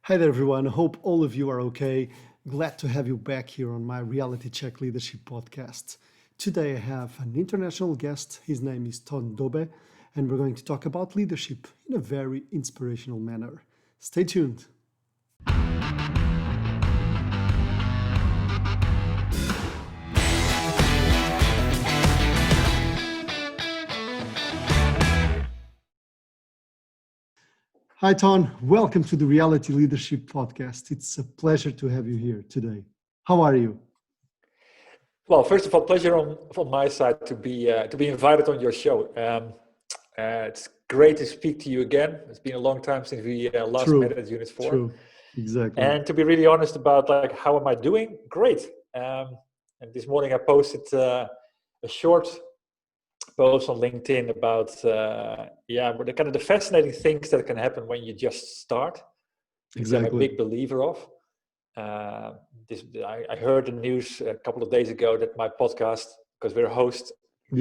Hi there, everyone. Hope all of you are okay. Glad to have you back here on my Reality Check Leadership podcast. Today I have an international guest. His name is Ton Dobbe, and we're going to talk about leadership in a very inspirational manner. Stay tuned. Hi, Ton. Welcome to the Reality Leadership podcast. It's a pleasure to have you here today. How are you? Well, first of all, pleasure from my side to be invited on your show. It's great to speak to you again. It's been a long time since we last met at Unit 4. True, exactly. And to be really honest about how am I doing? Great. And this morning I posted a short post on LinkedIn about the kind of the fascinating things that can happen when you just start. Exactly. I'm a big believer of. I heard the news a couple of days ago that my podcast, because we're host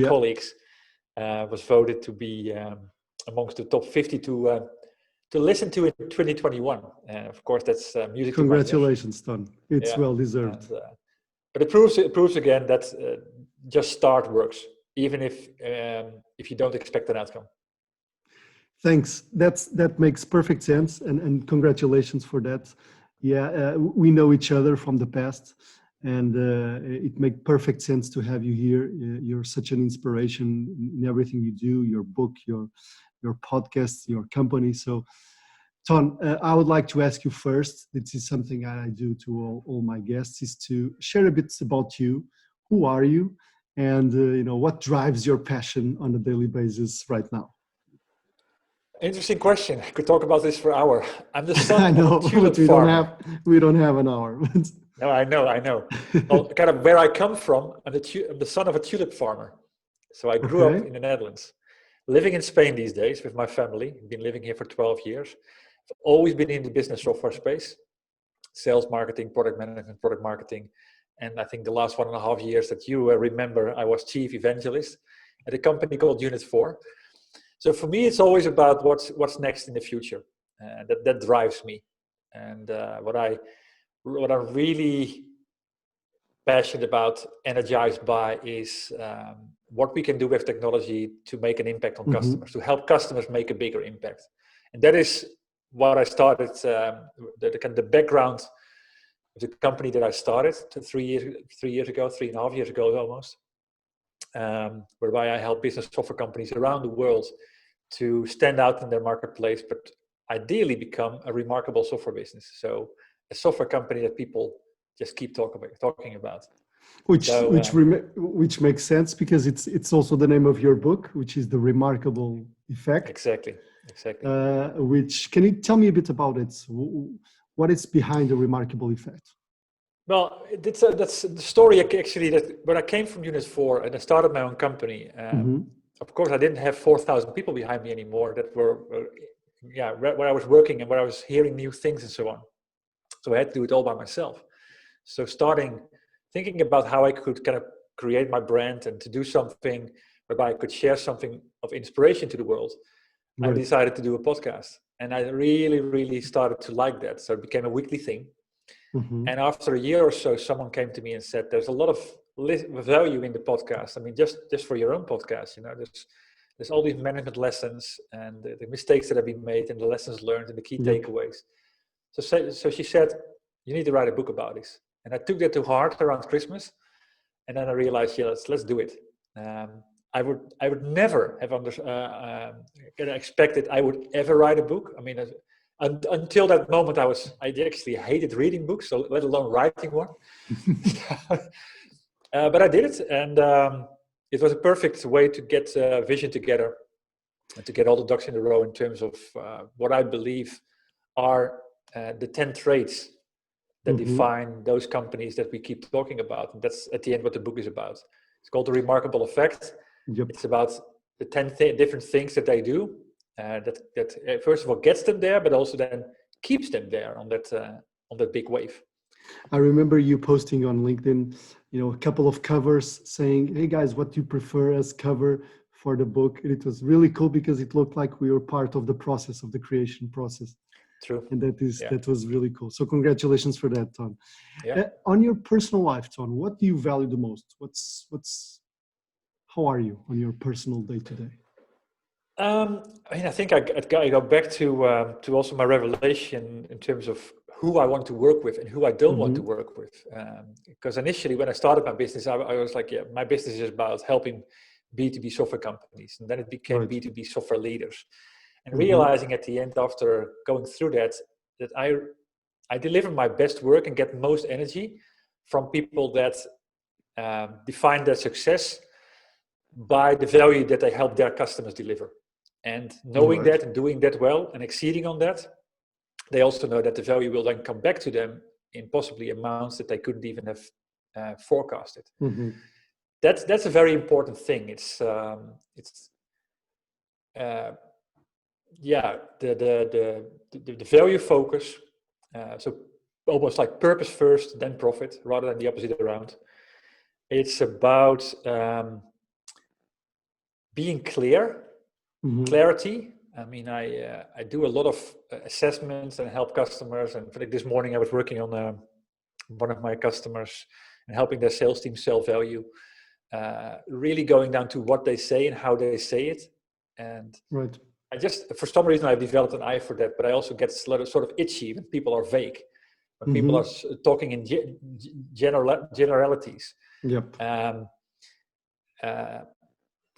colleagues, was voted to be amongst the top 50 to listen to in 2021. And of course, that's music. Congratulations, Ton. It's well deserved. But it proves again that just start works, even if you don't expect an outcome. Thanks. That makes perfect sense, and congratulations for that. We know each other from the past, and it makes perfect sense to have you here. You're such an inspiration in everything you do, your book, your podcast, your company. So, Ton, I would like to ask you first, this is something I do to all my guests, is to share a bit about you. Who are you? And what drives your passion on a daily basis right now? Interesting question. I could talk about this for an hour. I'm the son of a tulip but farmer. We don't have an hour. No, I know. Well, kind of where I come from, I'm the son of a tulip farmer. So I grew up in the Netherlands, living in Spain these days with my family. I've been living here for 12 years. I've always been in the business software space, sales marketing, product management, product marketing. And I think the last 1.5 years that you remember, I was chief evangelist at a company called Unit 4. So for me, it's always about what's next in the future. That drives me. And what I'm really passionate about, energized by, is what we can do with technology to make an impact on customers, to help customers make a bigger impact. And that is what I started, the background of the company that I started 3.5 years ago almost, whereby I help business software companies around the world to stand out in their marketplace, but ideally become a remarkable software business. So a software company that people just keep talking about. Which makes sense, because it's also the name of your book, which is The Remarkable Effect. Exactly. Which, can you tell me a bit about it? What is behind The Remarkable Effect? Well, that's the story actually, that when I came from Unit 4 and I started my own company, of course I didn't have 4,000 people behind me anymore that were where I was working and where I was hearing new things and so on. So I had to do it all by myself. So thinking about how I could kind of create my brand and to do something whereby I could share something of inspiration to the world, I decided to do a podcast. And I really, really started to like that. So it became a weekly thing. And after a year or so, someone came to me and said, there's a lot of value in the podcast. I mean, just for your own podcast, there's all these management lessons and the mistakes that have been made and the lessons learned and the key takeaways. So she said, you need to write a book about this. And I took that to heart around Christmas. And then I realized, let's do it. I would never have expected I would ever write a book. I mean, until that moment, I actually hated reading books, so let alone writing one. But I did it, and it was a perfect way to get vision together and to get all the ducks in a row in terms of what I believe are the 10 traits that define those companies that we keep talking about. And that's at the end what the book is about. It's called The Remarkable Effect. It's about the 10 different things that they do that first of all gets them there, but also then keeps them there on that big wave. I remember you posting on LinkedIn, a couple of covers saying, hey guys, what do you prefer as cover for the book? And it was really cool because it looked like we were part of the process, of the creation process. True. And Yeah. that was really cool. So congratulations for that, Ton. Yeah. On your personal life, Ton, what do you value the most? How are you on your personal day to day? I mean, I think I go back to also my revelation in terms of who I want to work with and who I don't want to work with. Because initially, when I started my business, I was like, yeah, my business is about helping B2B software companies, and then it became Right. B2B software leaders. And realizing at the end, after going through that I deliver my best work and get most energy from people that define their success by the value that they help their customers deliver. And knowing that and doing that well and exceeding on that, they also know that the value will then come back to them in possibly amounts that they couldn't even have forecasted. That's a very important thing. It's the value focus. So almost like purpose first, then profit, rather than the opposite around. It's about being clear, clarity. I mean, I do a lot of assessments and help customers. And like this morning, I was working on one of my customers and helping their sales team sell value. Really going down to what they say and how they say it. And I just, for some reason, I've developed an eye for that. But I also get sort of itchy when people are vague, when people are talking in generalities.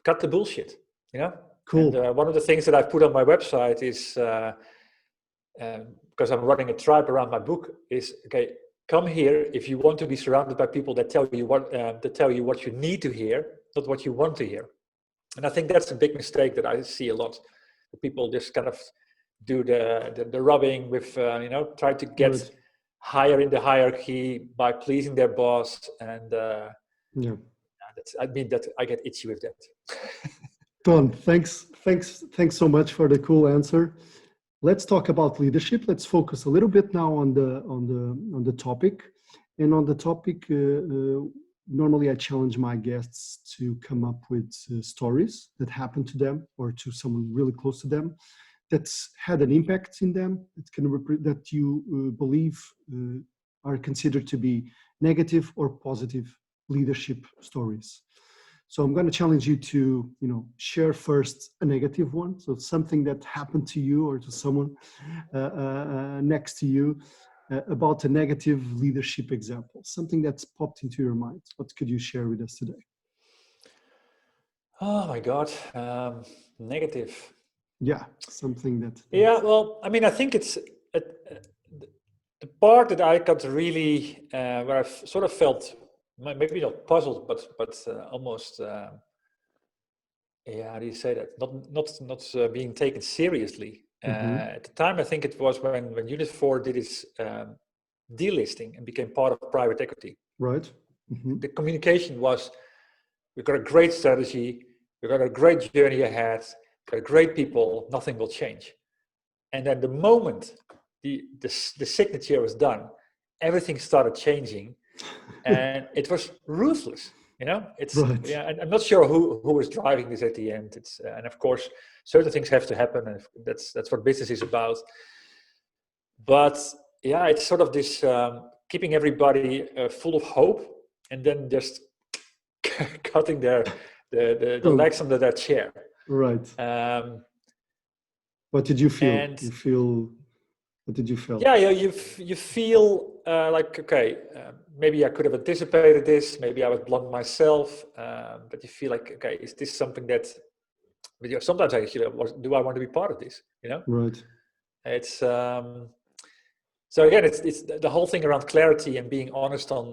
Cut the bullshit, you know? Cool. And one of the things that I've put on my website is, because I'm running a tribe around my book, is, okay, come here if you want to be surrounded by people that tell you what you need to hear, not what you want to hear. And I think that's a big mistake that I see a lot. People just kind of do the rubbing with, try to get higher in the hierarchy by pleasing their boss. And I get itchy with that. Ton, thanks so much for the cool answer. Let's talk about leadership. Let's focus a little bit now on the topic. And on the topic, normally I challenge my guests to come up with stories that happened to them or to someone really close to them that's had an impact in them, that you believe are considered to be negative or positive leadership stories. So I'm going to challenge you to, share first a negative one. So something that happened to you or to someone next to you about a negative leadership example, something that's popped into your mind. What could you share with us today? Oh my God, negative. Yeah, something that. Yeah, well, I mean, I think it's the part that I got really, where I sort of felt, maybe not puzzled, but almost, how do you say that? Not being taken seriously. At the time, I think it was when Unit 4 did its delisting and became part of private equity. Right. The communication was, we've got a great strategy, we've got a great journey ahead, we've got great people, nothing will change. And then the moment the signature was done, everything started changing. And it was ruthless, It's and I'm not sure who was driving this at the end. It's and of course certain things have to happen, and that's what business is about. But it's sort of this keeping everybody full of hope, and then just cutting the legs under their chair. Right. What did you feel? What did you feel? Yeah, you feel like, okay, maybe I could have anticipated this. Maybe I was blunt myself. But you feel like, okay, is this something that? Sometimes I feel, do I want to be part of this? Right. It's so again, it's the whole thing around clarity and being honest on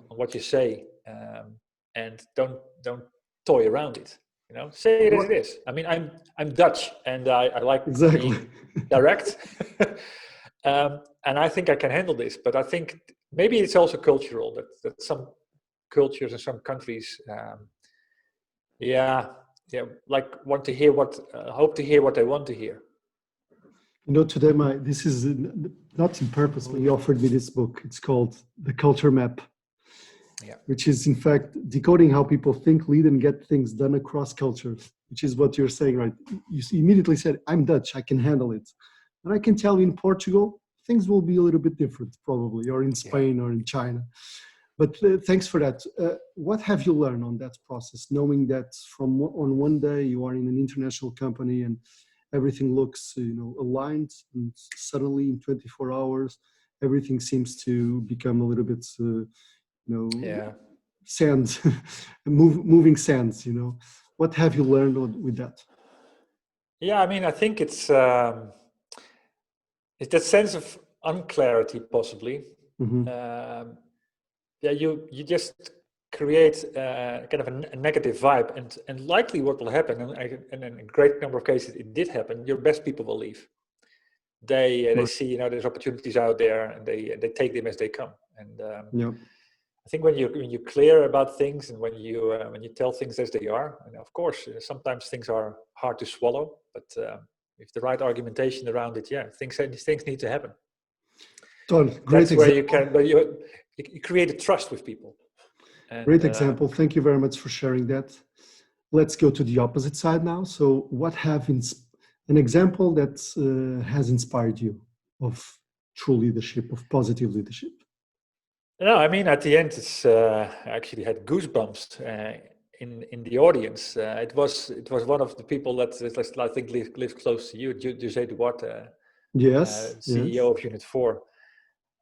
what you say, and don't toy around it. Say it as it is. I mean, I'm Dutch, and I like being direct, and I think I can handle this. But I think maybe it's also cultural that some cultures and some countries, like want to hear hope to hear what they want to hear. Today this is not in purpose, but he offered me this book. It's called The Culture Map. Yeah. Which is in fact decoding how people think, lead, and get things done across cultures, which is what you're saying, right? You immediately said, I'm Dutch, I can handle it. And I can tell you in Portugal, things will be a little bit different probably, or in Spain or in China. But thanks for that. What have you learned on that process, knowing that from on one day you are in an international company and everything looks, aligned, and suddenly in 24 hours, everything seems to become a little bit, Yeah. sand, moving sands. What have you learned with that? Yeah, I mean, I think it's that sense of unclarity, possibly. Mm-hmm. Yeah, you just create kind of a negative vibe, and likely what will happen, and in a great number of cases it did happen. Your best people will leave. They see there's opportunities out there, and they take them as they come. And Yeah. I think when you're clear about things, and when you tell things as they are, and of course sometimes things are hard to swallow, but if the right argumentation around it, these things need to happen. Ton, great That's where example. you can, but you create a trust with people. And, great example. Thank you very much for sharing that. Let's go to the opposite side now. So, what have an example that has inspired you of true leadership, of positive leadership? No, I mean, at the end, I actually had goosebumps in the audience. It was one of the people that I think lives close to you, José Duarte, Yes. CEO of Unit 4.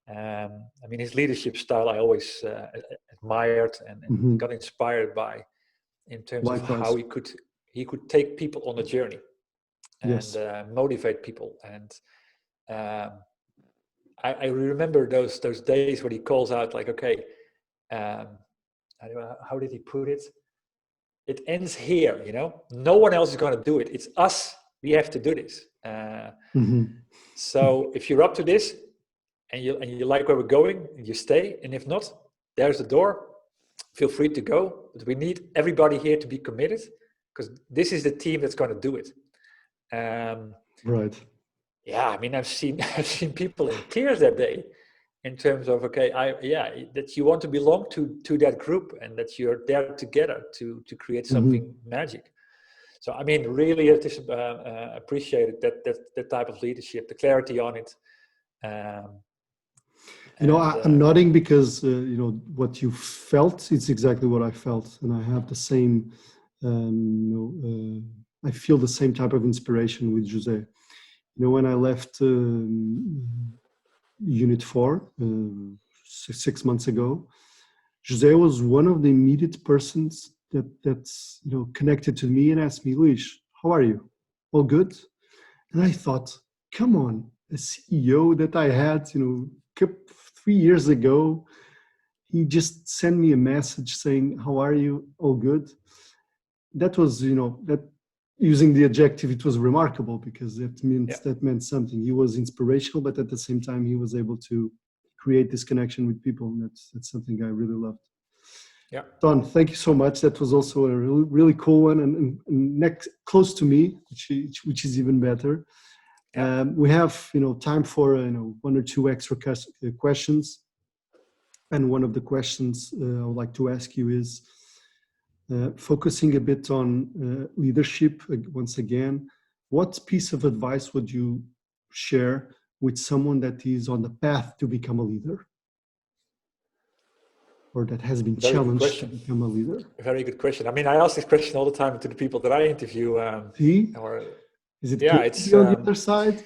I mean, his leadership style I always admired and Mm-hmm. got inspired by, in terms of Likewise. how he could take people on a journey and Yes. motivate people. And I remember those days when he calls out like, okay, how did he put it? It ends here, no one else is going to do it. It's us. We have to do this. Mm-hmm. So if you're up to this, and you like where we're going, you stay. And if not, there's the door. Feel free to go. But we need everybody here to be committed, because this is the team that's going to do it. Right. Yeah, I mean, I've seen people in tears that day, in terms of, okay, that you want to belong to that group, and that you're there together to create something magic. So I mean, really, it is appreciated that type of leadership, the clarity on it. I'm nodding because what you felt. It's exactly what I felt, and I have the same. I feel the same type of inspiration with José. When I left Unit 4 6 months ago, José was one of the immediate persons that's connected to me and asked me, Luis, how are you? All good? And I thought, come on, a CEO that I had 3 years ago, he just sent me a message saying, how are you? All good? That was, that using the adjective, it was remarkable, because that meant something. He was inspirational, but at the same time, he was able to create this connection with people. And that's something I really loved. Yeah. Ton, thank you so much. That was also a really, really cool one, and next close to me, which is even better. Yeah. We have time for one or two extra questions, and one of the questions I would like to ask you is, focusing a bit on leadership once again, what piece of advice would you share with someone that is on the path to become a leader, or that has been challenged to become a leader? Very good question. I mean, I ask this question all the time to the people that I interview. Is it good to be on the other side?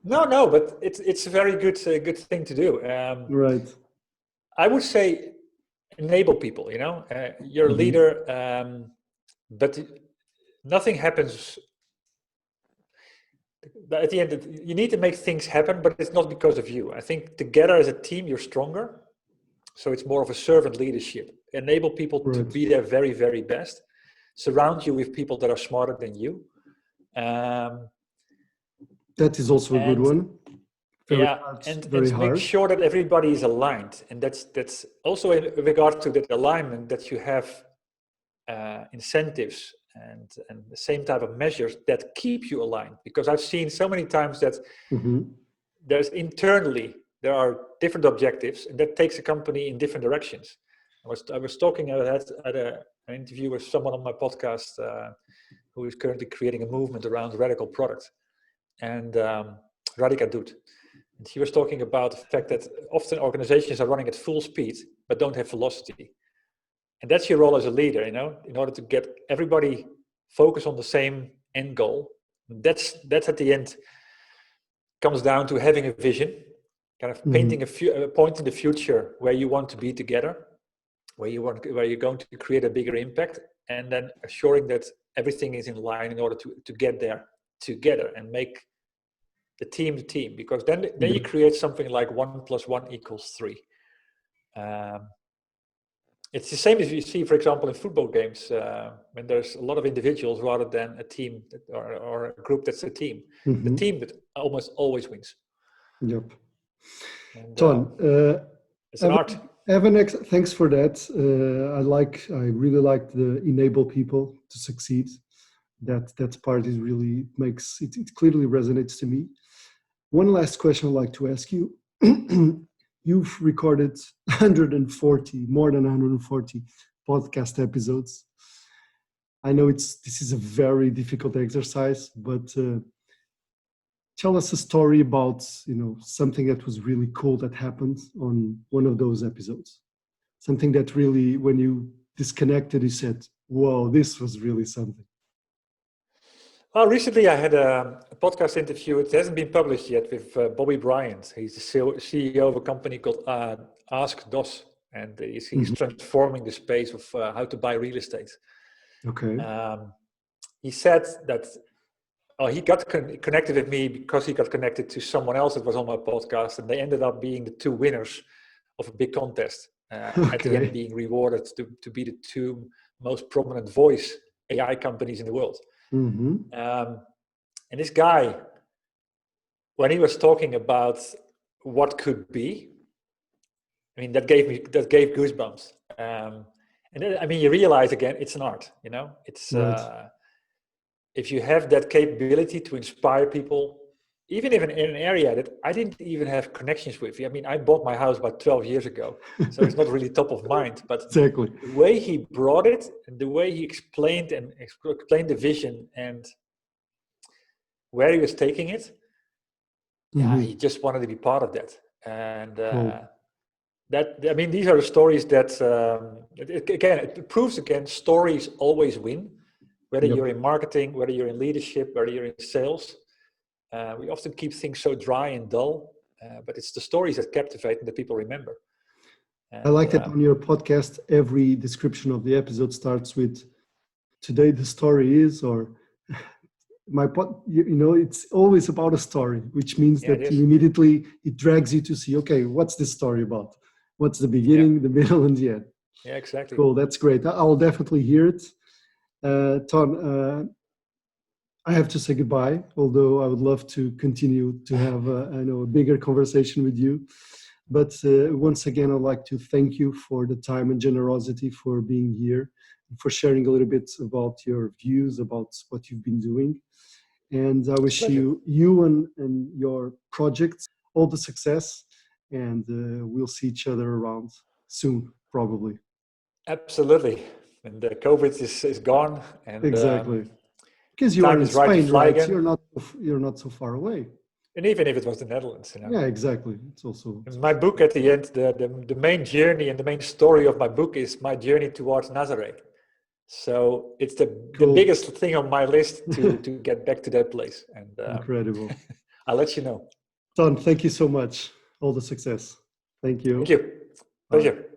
No, but it's a very good thing to do. Right. I would say enable people. You're a leader, but nothing happens. At the end, you need to make things happen, but it's not because of you. I think together as a team, you're stronger. So it's more of a servant leadership. Enable people to be their very, very best. Surround you with people that are smarter than you. That is also a good one. Very hard. Make sure that everybody is aligned. And that's also in regard to that alignment, that you have incentives and the same type of measures that keep you aligned. Because I've seen so many times that there are different objectives, and that takes a company in different directions. I was talking at an interview with someone on my podcast who is currently creating a movement around radical products. and Radhika Dut. And she was talking about the fact that often organizations are running at full speed, but don't have velocity. And that's your role as a leader, you know, in order to get everybody focused on the same end goal. That's at the end comes down to having a vision, kind of painting a point in the future where you want to be together, where you're going to create a bigger impact, and then assuring that everything is in line in order to get there together and make the team, because then you create something like 1 + 1 = 3. It's the same as you see, for example, in football games, when there's a lot of individuals rather than a team or a group that's a team. The team that almost always wins. Yep. And, Ton, it's an art. Thanks for that. I really like the enable people to succeed. That part is really makes it clearly resonates to me. One last question I'd like to ask you. You've recorded more than 140 podcast episodes. I know this is a very difficult exercise, but tell us a story about, something that was really cool that happened on one of those episodes. Something that really, when you disconnected, you said, "Whoa, this was really something." Well, recently I had a podcast interview. It hasn't been published yet with Bobby Bryant. He's the CEO of a company called Ask DOS, and he's transforming the space of how to buy real estate. Okay. He said that he got connected with me because he got connected to someone else that was on my podcast, and they ended up being the two winners of a big contest. At the end, being rewarded to be the two most prominent voice AI companies in the world. And this guy, when he was talking about what could be, I mean, that gave goosebumps. And then, I mean, you realize again, it's an art. It's right. If you have that capability to inspire people, even if in an area that I didn't even have connections with. I mean, I bought my house about 12 years ago, so it's not really top of mind. But exactly. The way he brought it, and the way he explained the vision and where he was taking it, he just wanted to be part of that. And these are the stories that, it proves again, stories always win. Whether you're in marketing, whether you're in leadership, whether you're in sales. We often keep things so dry and dull, but it's the stories that captivate and that people remember. And, I like that on your podcast, every description of the episode starts with, "Today the story is," or it's always about a story, which means that it drags you to see, okay, what's this story about? What's the beginning, the middle, and the end? Yeah, exactly. Cool, that's great. I'll definitely hear it. Ton, I have to say goodbye, although I would love to continue to have a bigger conversation with you. But once again, I'd like to thank you for the time and generosity for being here, for sharing a little bit about your views, about what you've been doing. And I wish you and your projects all the success, and we'll see each other around soon, probably. Absolutely. And COVID is gone. And exactly. Because you are in Spain, right? You're not so far away. And even if it was the Netherlands, Yeah, exactly. It's also my book at the end. The main journey and the main story of my book is my journey towards Nazareth. So it's the biggest thing on my list to get back to that place. And incredible. I'll let you know. Ton, thank you so much. All the success. Thank you. Thank you. Pleasure.